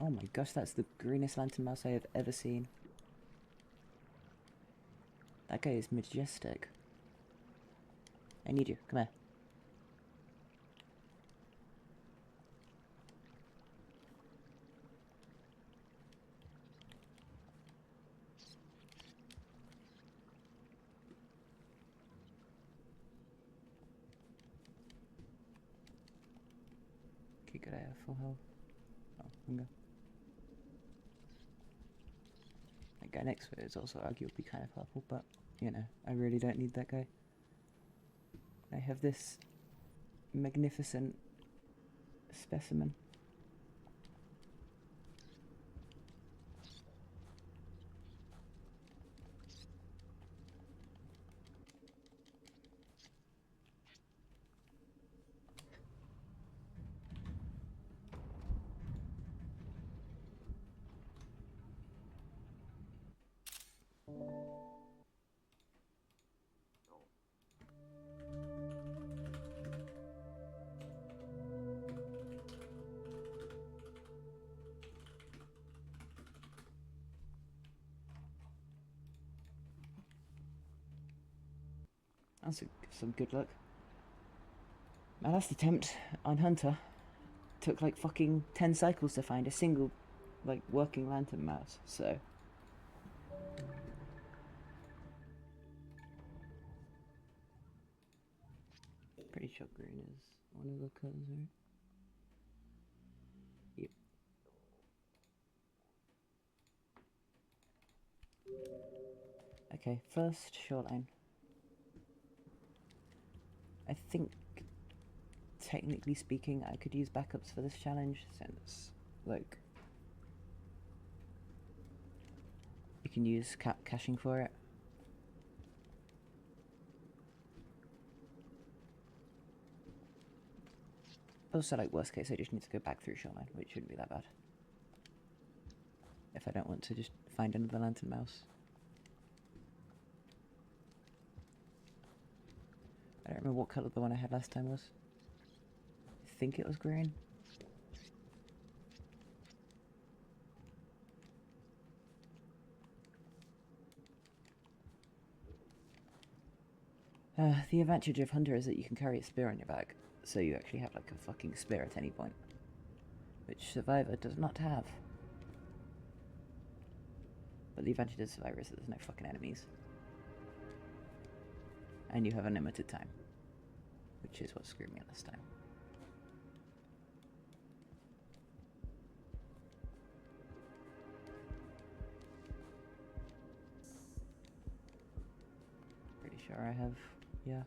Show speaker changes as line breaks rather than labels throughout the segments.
Oh my gosh, that's the greenest lantern mouse I have ever seen. That guy is majestic. I need you. Come here. Okay, good. I have full health. Oh, hunger. That guy next to it is also arguably kind of purple, but, you know, I really don't need that guy. I have this magnificent specimen. That's some good luck. My last attempt on Hunter took like fucking 10 cycles to find a single, like, working lantern mouse, so. Pretty sure green is one of the colors, right? Yep. Okay, first shoreline. I think, technically speaking, I could use backups for this challenge, since, like, you can use caching for it. Also, like, worst case, I just need to go back through shoreline, which shouldn't be that bad. If I don't want to just find another lantern mouse. I don't remember what colour the one I had last time was. I think it was green. The advantage of Hunter is that you can carry a spear on your back, so you actually have like a fucking spear at any point. Which Survivor does not have. But the advantage of Survivor is that there's no fucking enemies. And you have unlimited time. Which is what screwed me this time. Pretty sure I have, yeah.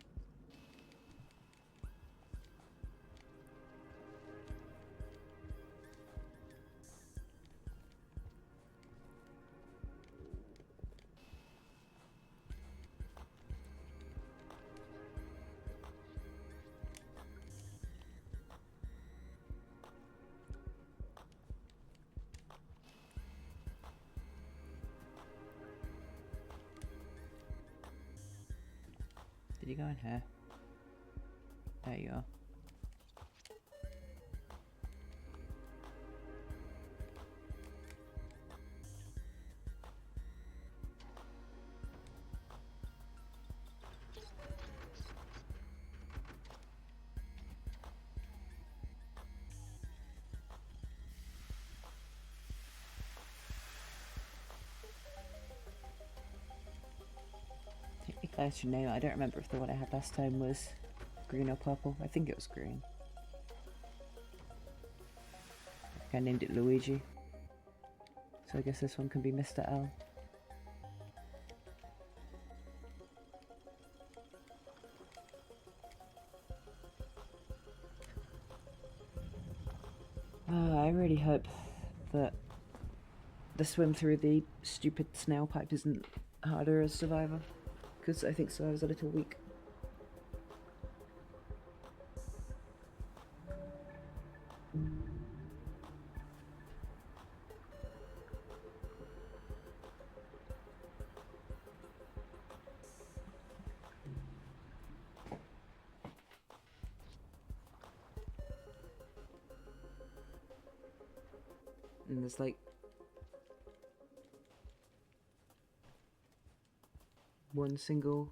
Did you go in here? There you are. I should know. I don't remember if the one I had last time was green or purple. I think it was green. I think I named it Luigi. So I guess this one can be Mr. L. I really hope that the swim through the stupid snail pipe isn't harder as Survivor. Because I think Survivor's a little weak. And there's like one single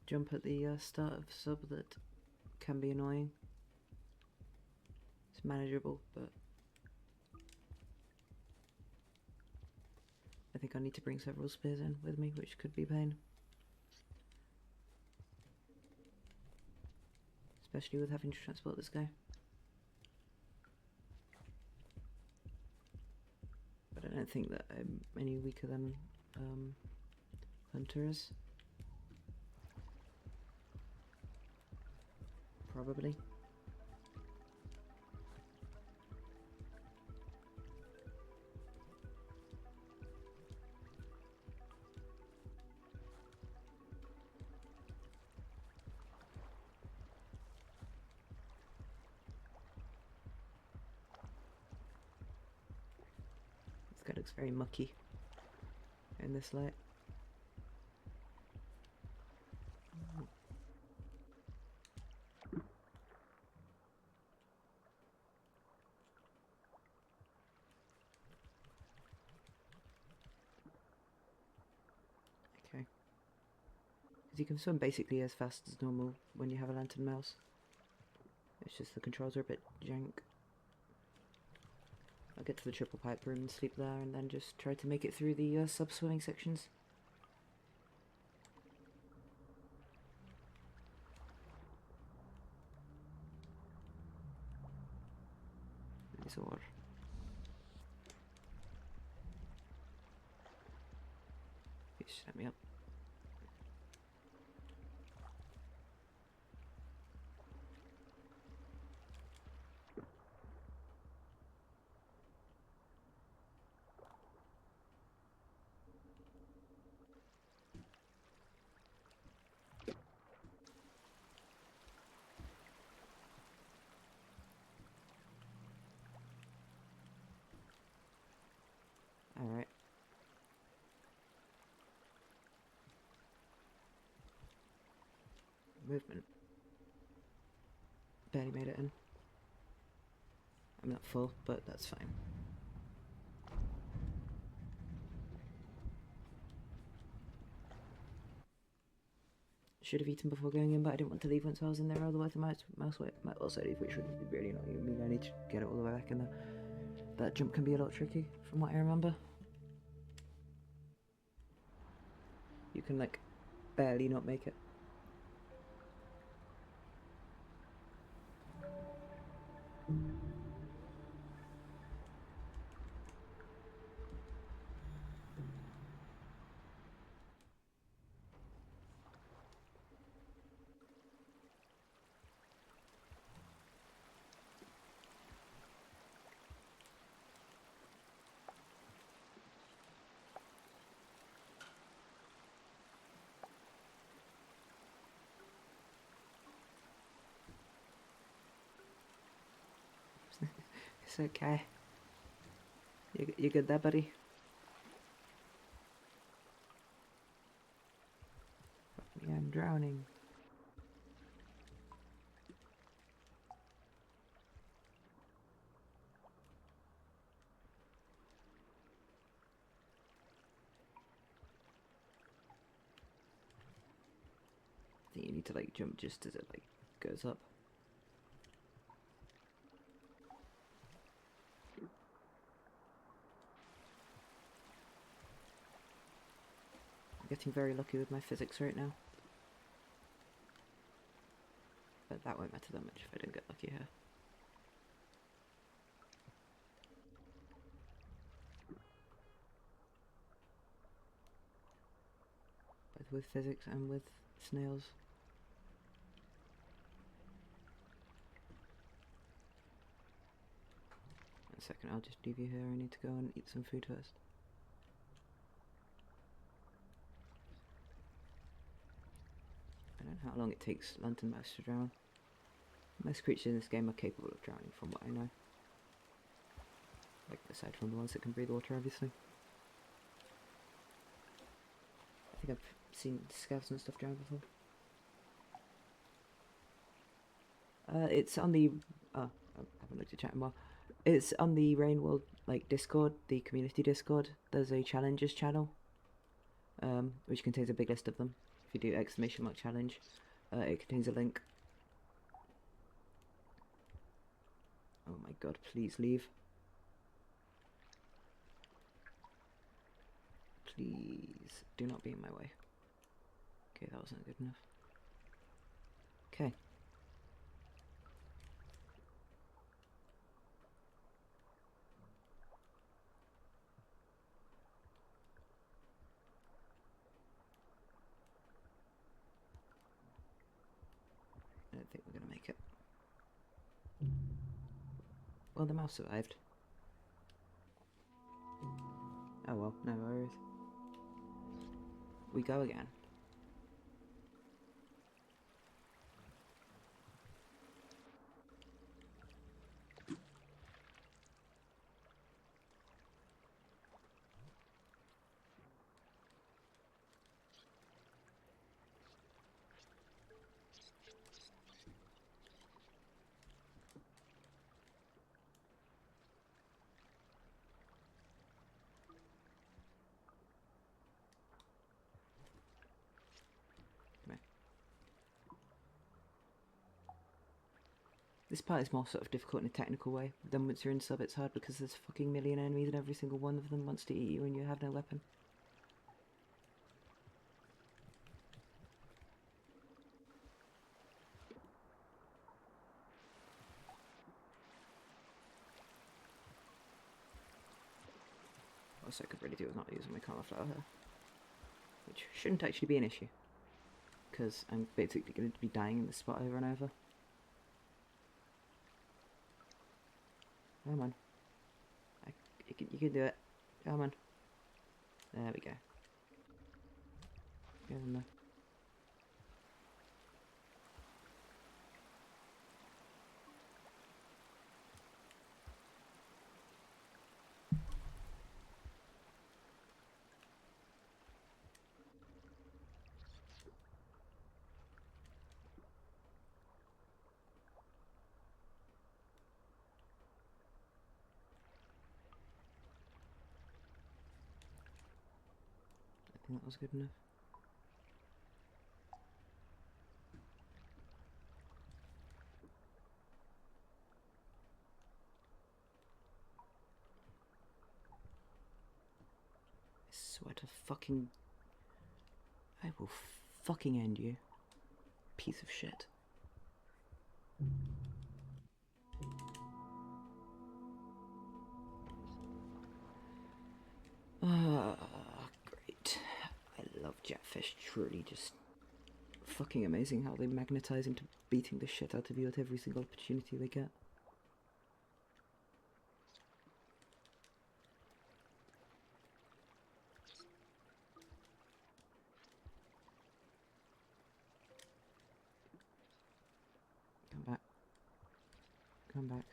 jump at the start of sub that can be annoying. It's manageable, but I think I need to bring several spears in with me, which could be a pain. Especially with having to transport this guy. But I don't think that I'm any weaker than Hunter is. Probably. This guy looks very mucky in this light. Okay. Because you can swim basically as fast as normal when you have a lantern mouse. It's just the controls are a bit jank. I'll get to the triple pipe room and sleep there, and then just try to make it through the sub-swimming sections. This or please let me up. Alright. Movement. Barely made it in. I'm not full, but that's fine. Should have eaten before going in, but I didn't want to leave once I was in there, otherwise the mouse might also leave, which would be really annoying. I mean, I need to get it all the way back in there. That jump can be a lot tricky, from what I remember. You can, like, barely not make it. It's okay. You good there, buddy? Yeah, I'm drowning. I think you need to like jump just as it like goes up. I'm getting very lucky with my physics right now. But that won't matter that much if I don't get lucky here. Both with physics and with snails. One second, I'll just leave you here. I need to go and eat some food first. I don't know how long it takes lantern mouse to drown. Most creatures in this game are capable of drowning, from what I know. Like, aside from the ones that can breathe water, obviously. I think I've seen scavs and stuff drown before. It's on the... Oh, I haven't looked at chat in a while. It's on the Rain World like Discord, the community Discord. There's a challenges channel, which contains a big list of them. If you do !! challenge, it contains a link. Oh my god, please leave. Please do not be in my way. Okay, that wasn't good enough. Okay. I don't think we're gonna make it. Well, the mouse survived. Oh well, no worries. We go again. This part is more sort of difficult in a technical way. Then once you're in sub, it's hard because there's a fucking million enemies and every single one of them wants to eat you and you have no weapon. Also, I could really do with not using my cauliflower here, which shouldn't actually be an issue, because I'm basically going to be dying in this spot over and over. Come on. You can do it. Come on. There we go. Get in there. I think that was good enough. I swear to fucking... I will fucking end you. Piece of shit. Great. I love jetfish, truly just fucking amazing how they magnetize into beating the shit out of you at every single opportunity they get. Come back. Come back.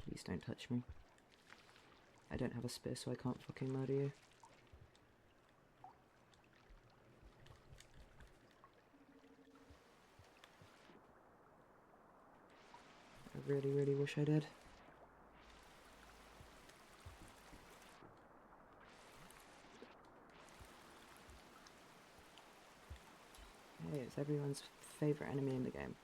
Please don't touch me. I don't have a spear, so I can't fucking murder you. I really, really wish I did. Hey, it's everyone's favourite enemy in the game.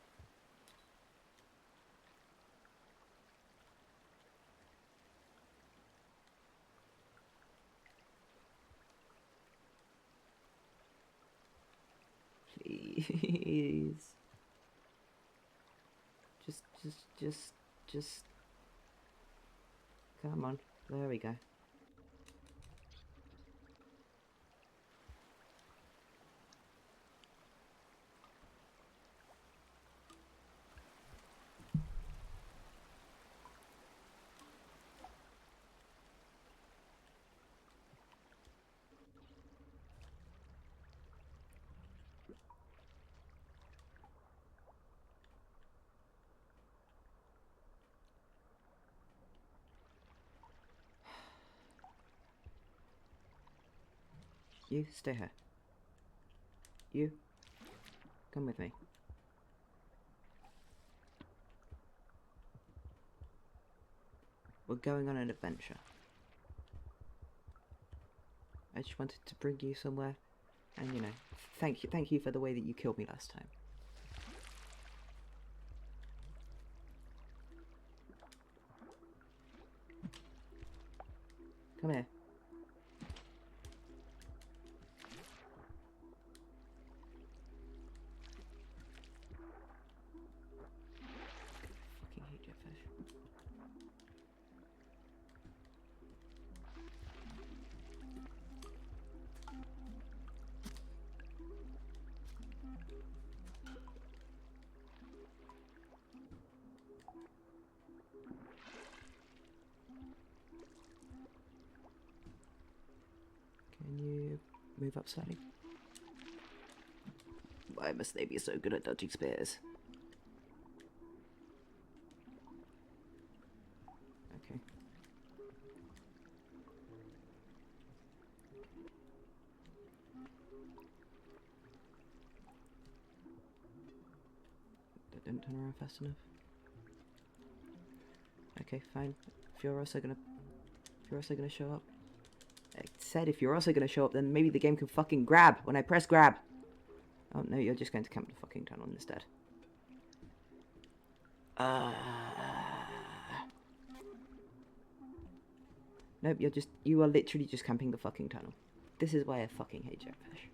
Please. Just... Come on. There we go. You, stay here. You, come with me. We're going on an adventure. I just wanted to bring you somewhere, and you know, thank you for the way that you killed me last time. Come here. Fucking hate jetfish. Can you move up slightly? Why must they be so good at dodging spears? Okay. That didn't turn around fast enough. Okay, fine. If you're also gonna show up. I said if you're also gonna show up, then maybe the game can fucking grab when I press grab. Oh no, you're just going to camp the fucking tunnel instead. Nope, you are literally just camping the fucking tunnel. This is why I fucking hate jetfish.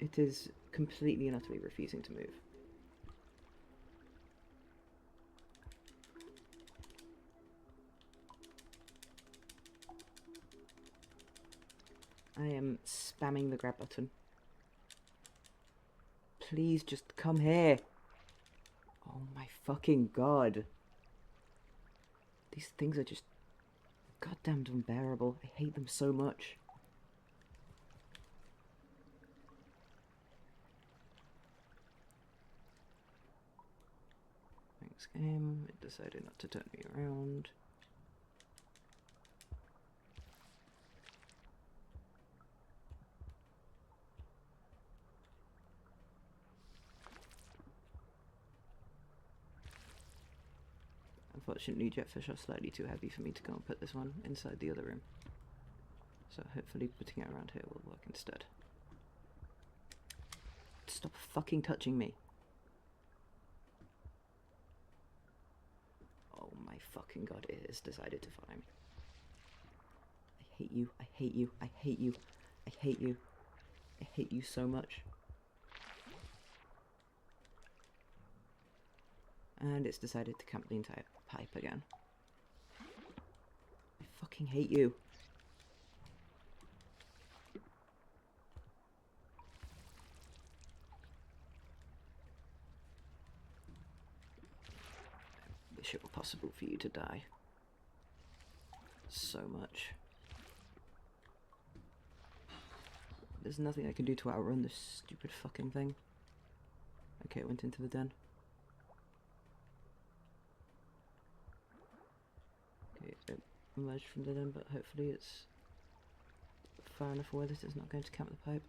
It is completely and utterly refusing to move. I am spamming the grab button. Please just come here. Oh my fucking god. These things are just goddamn unbearable. I hate them so much. Thanks, game. It decided not to turn me around. Unfortunately, jetfish are slightly too heavy for me to go and put this one inside the other room. So hopefully putting it around here will work instead. Stop fucking touching me. Oh my fucking god, it has decided to follow me. I hate you, I hate you, I hate you, I hate you. I hate you so much. And it's decided to camp the entire pipe again. I fucking hate you. I wish it were possible for you to die. So much. There's nothing I can do to outrun this stupid fucking thing. Okay, it went into the den. Okay, it emerged from the den, but hopefully it's far enough away that it's not going to camp the pipe.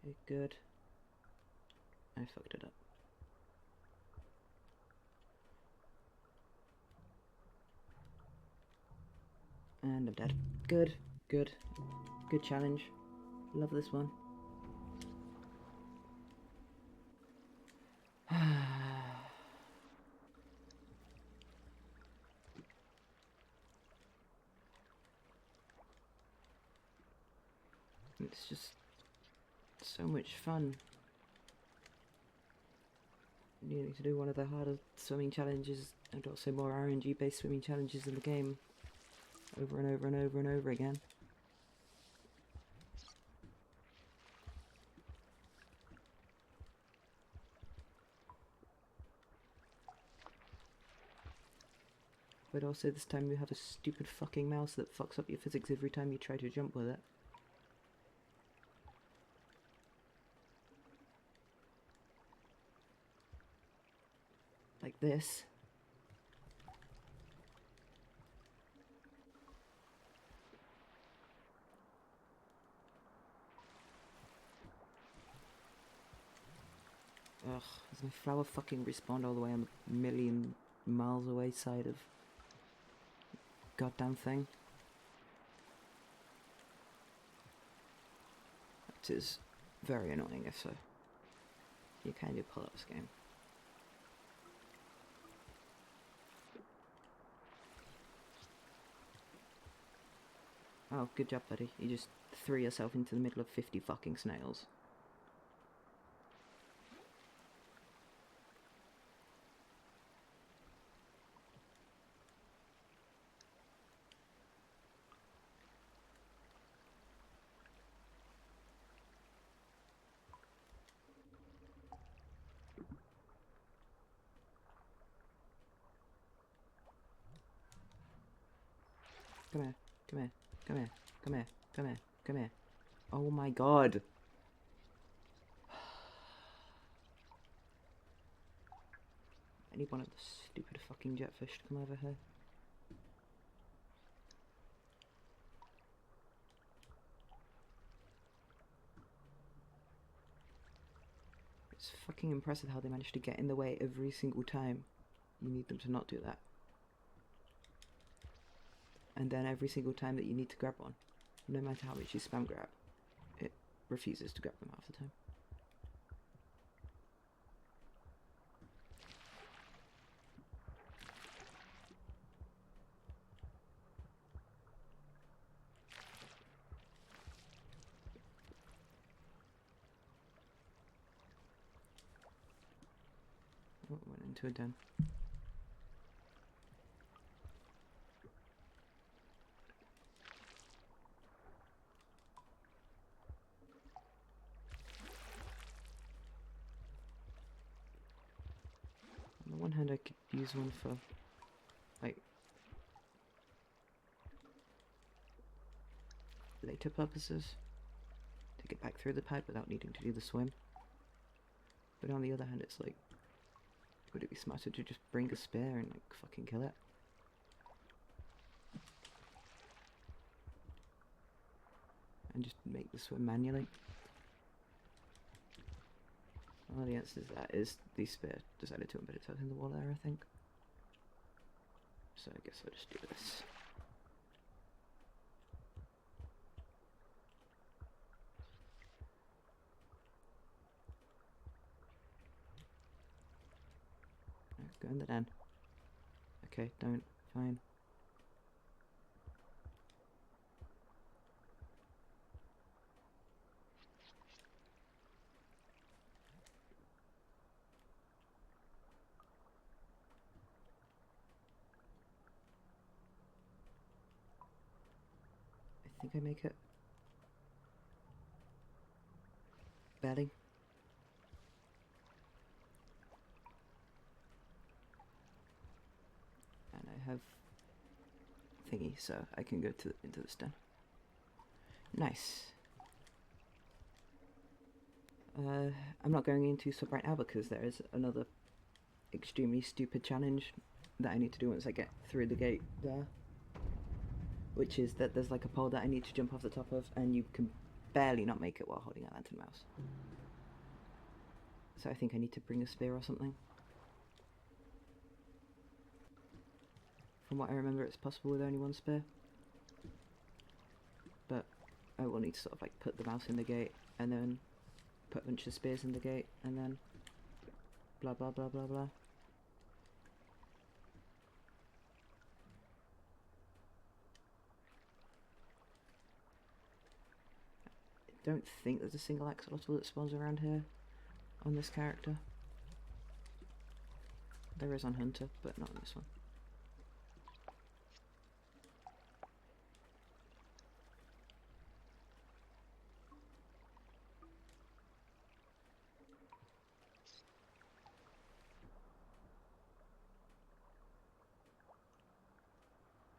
Okay, good. I fucked it up. And I'm dead. Good, good. Good challenge. Love this one. It's just so much fun. Needing to do one of the harder swimming challenges and also more RNG based swimming challenges in the game over and over and over and over again. But also this time you have a stupid fucking mouse that fucks up your physics every time you try to jump with it. this. Ugh, has my flower fucking respawned all the way on the million miles away side of goddamn thing? It is very annoying if so. You can do pull up this game. Oh, good job, buddy. You just threw yourself into the middle of 50 fucking snails. Come here, come here, come here, come here, come here, come here. Oh my god. I need one of the stupid fucking jetfish to come over here. It's fucking impressive how they manage to get in the way every single time you need them to not do that. And then every single time that you need to grab one, no matter how much you spam grab, it refuses to grab them half the time. Oh, went into a den. On the one hand, I could use one for, like, later purposes, to get back through the pad without needing to do the swim. But on the other hand, it's like, would it be smarter to just bring a spear and, like, fucking kill it? And just make the swim manually? Well, the answer to that is the spear decided to embed itself in the wall there, I think. So I guess I'll just do this. Go in the den. Okay, don't. Fine. I think I make it. Barely. And I have thingy, so I can go into this den. Nice. I'm not going into sub right now because there is another extremely stupid challenge that I need to do once I get through the gate there. Which is that there's like a pole that I need to jump off the top of, and you can barely not make it while holding a lantern mouse. So I think I need to bring a spear or something. From what I remember, it's possible with only one spear. But I will need to sort of like put the mouse in the gate, and then put a bunch of spears in the gate, and then blah blah blah blah blah. I don't think there's a single axolotl that spawns around here on this character. There is on Hunter, but not on this one.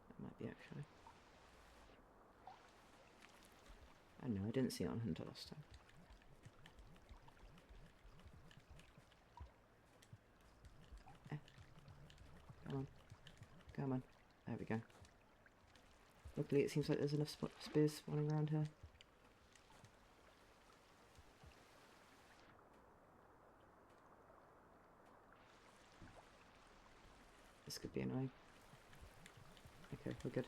That might be actually. I know, I didn't see it on Hunter last time. Come on. There we go. Luckily it seems like there's enough spears spawning around here. This could be annoying. Okay, we're good.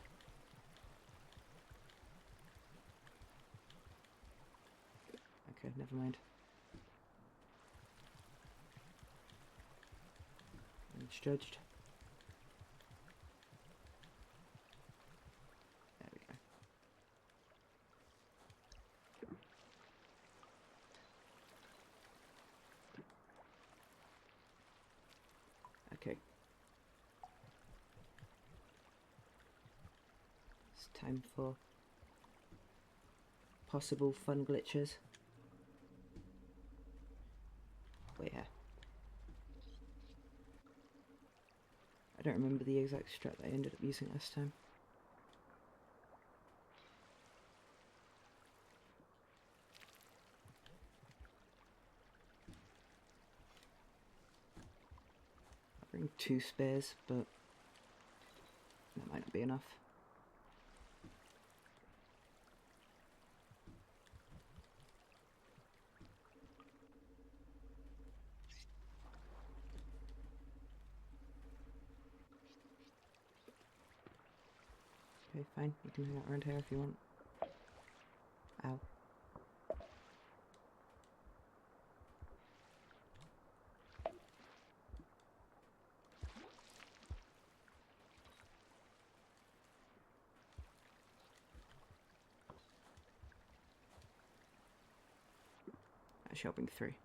Okay, never mind. I'm judged. There we go. Okay. It's time for possible fun glitches. But yeah. I don't remember the exact strat that I ended up using last time. I'll bring 2 spares, but that might not be enough. Okay, fine. You can hang out around here if you want. Ow. Actually, I'll bring 3.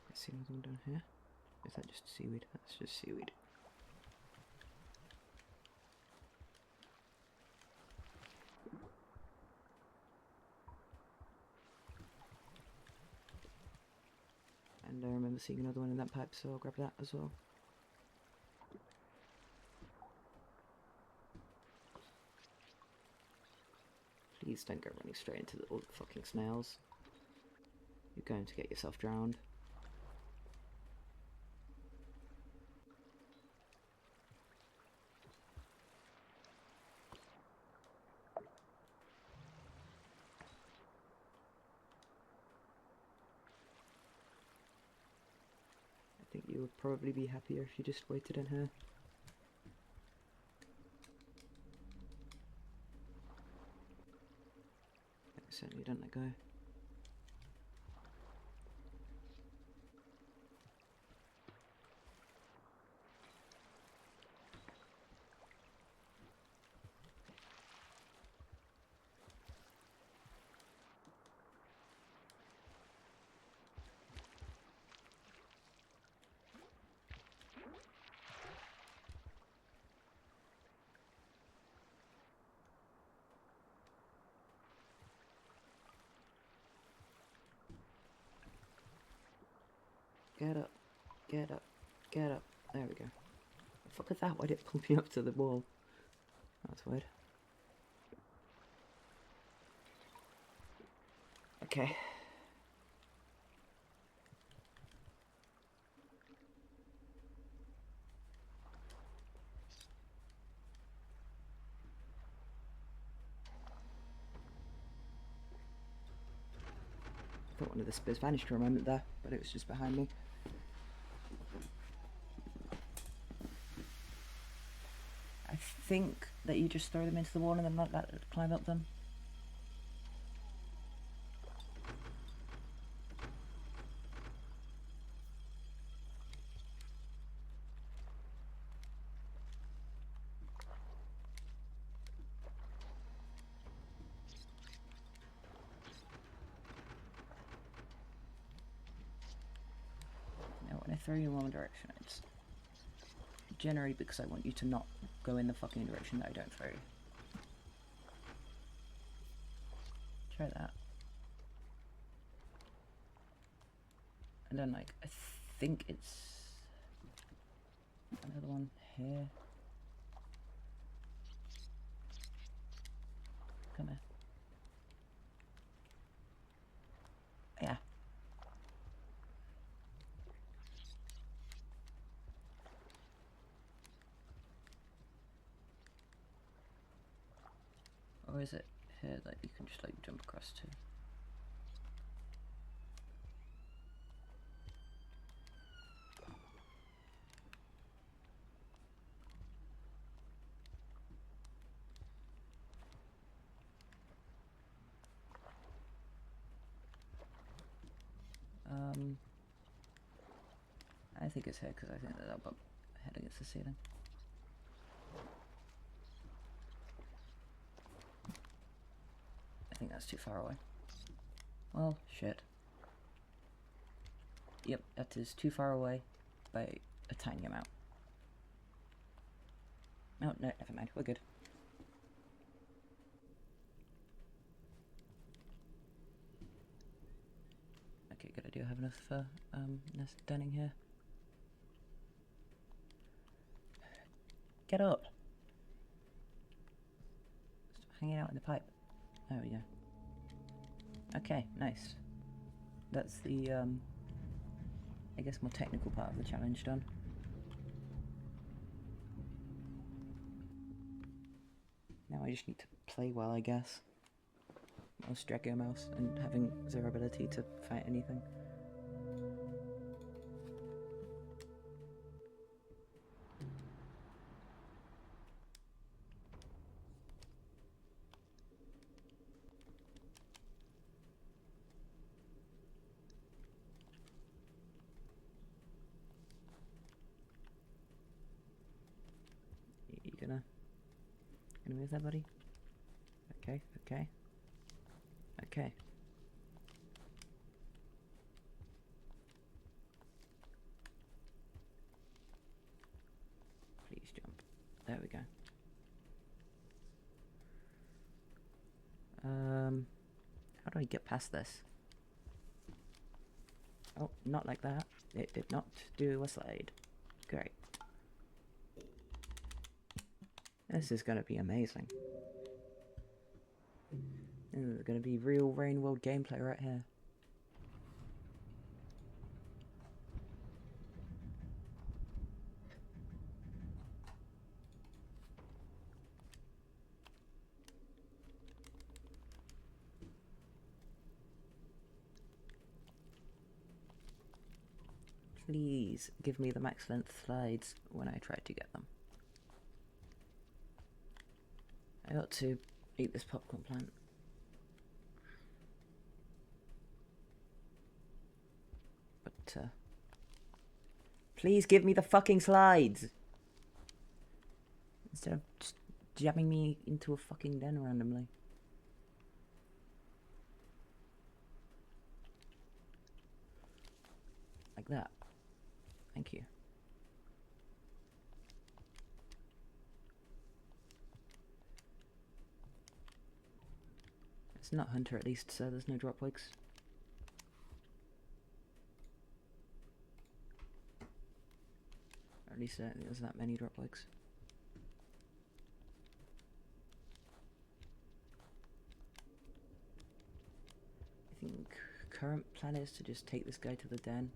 Let's see another one down here. Is that just seaweed? That's just seaweed. And I remember seeing another one in that pipe, so I'll grab that as well. Please don't go running straight into all the fucking snails. You're going to get yourself drowned. I think you would probably be happier if you just waited in here. Certainly don't let go. Get up, get up, get up. There we go. The fuck is that? Why did it pull me up to the wall? That's weird. Okay. I thought one of the spears vanished for a moment there, but it was just behind me. I think that you just throw them into the wall and then let that climb up them. Now when I throw you in one direction, it's generally because I want you to not go in the fucking direction that I don't throw you. Try that. And then like, I think it's another one here. Come here. Yeah. Or is it here that you can just like jump across to? I think it's here because I think that that'll bump head against the ceiling. I think that's too far away. Well, shit. Yep, that is too far away by a tiny amount. Oh, no, never mind, we're good. Okay, good, I do have enough nest dining here. Get up! Stop hanging out in the pipe. There we go. Okay, nice. That's the, I guess more technical part of the challenge done. Now I just need to play well, I guess. Mouse, Draco Mouse, and having zero ability to fight anything. You gonna move that, buddy? Okay, okay. Okay. Please jump. There we go. How do I get past this? Oh, not like that. It did not do a slide. Great. This is gonna be amazing. This is gonna be real Rain World gameplay right here. Please give me the max length slides when I try to get them. I ought to eat this popcorn plant. But, please give me the fucking slides! Instead of just jamming me into a fucking den randomly. Like that. Thank you. It's not Hunter at least, so there's no drop wigs. Or at least I don't think there's that many drop wigs. I think current plan is to just take this guy to the den.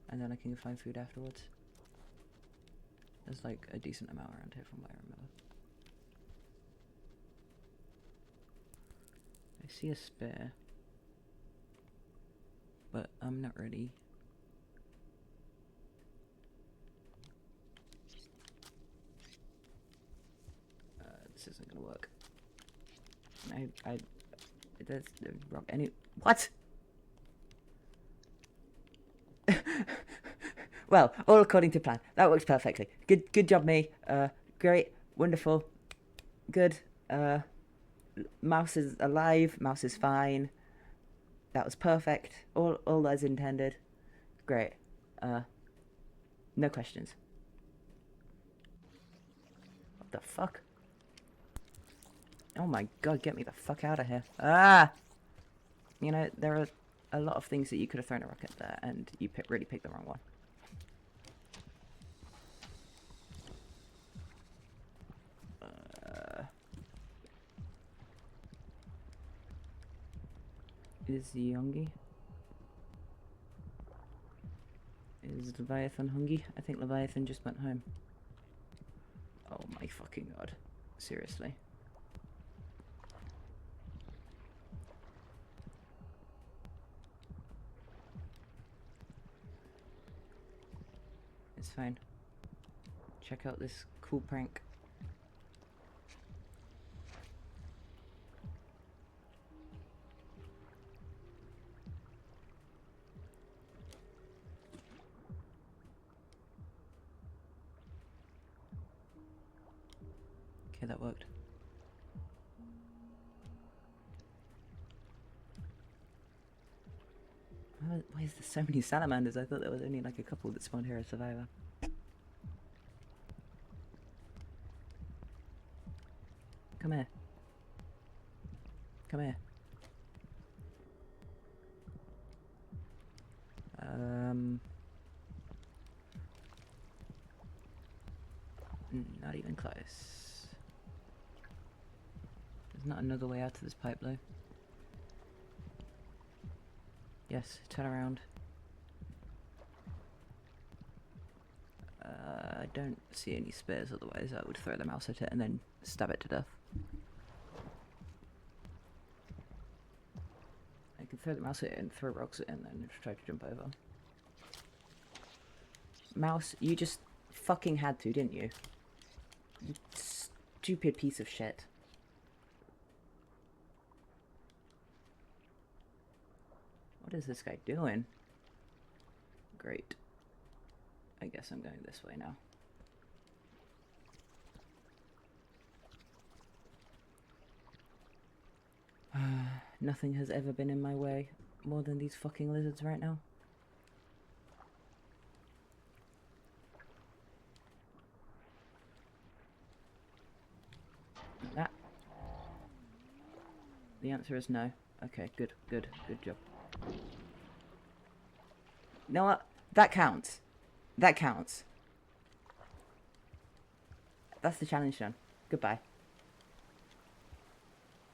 And then I can find food afterwards. There's like a decent amount around here from what I remember. I see a spare. But I'm not ready. This isn't gonna work. There's any, what? Well, all according to plan. That works perfectly. Good job, me. Great, wonderful, good. Mouse is alive. Mouse is fine. That was perfect. All as intended. Great. No questions. What the fuck? Oh my god, get me the fuck out of here. Ah! You know, there are a lot of things that you could have thrown a rocket there, and you really picked the wrong one. Is he hungry? Is Leviathan hungry? I think Leviathan just went home. Oh my fucking god. Seriously. It's fine. Check out this cool prank. Okay, that worked. Why is there so many salamanders? I thought there was only like a couple that spawned here as Survivor. Come here. Come here. Not even close. There's not another way out of this pipe though. Yes, turn around. I don't see any spares, otherwise I would throw the mouse at it and then stab it to death. I can throw the mouse at it and throw rocks at it and then try to jump over. Mouse, you just fucking had to, didn't you? You stupid piece of shit. What is this guy doing? Great. I guess I'm going this way now. Nothing has ever been in my way more than these fucking lizards right now. That. The answer is no. Okay, good job. You know what? That counts. That counts. That's the challenge done. Goodbye.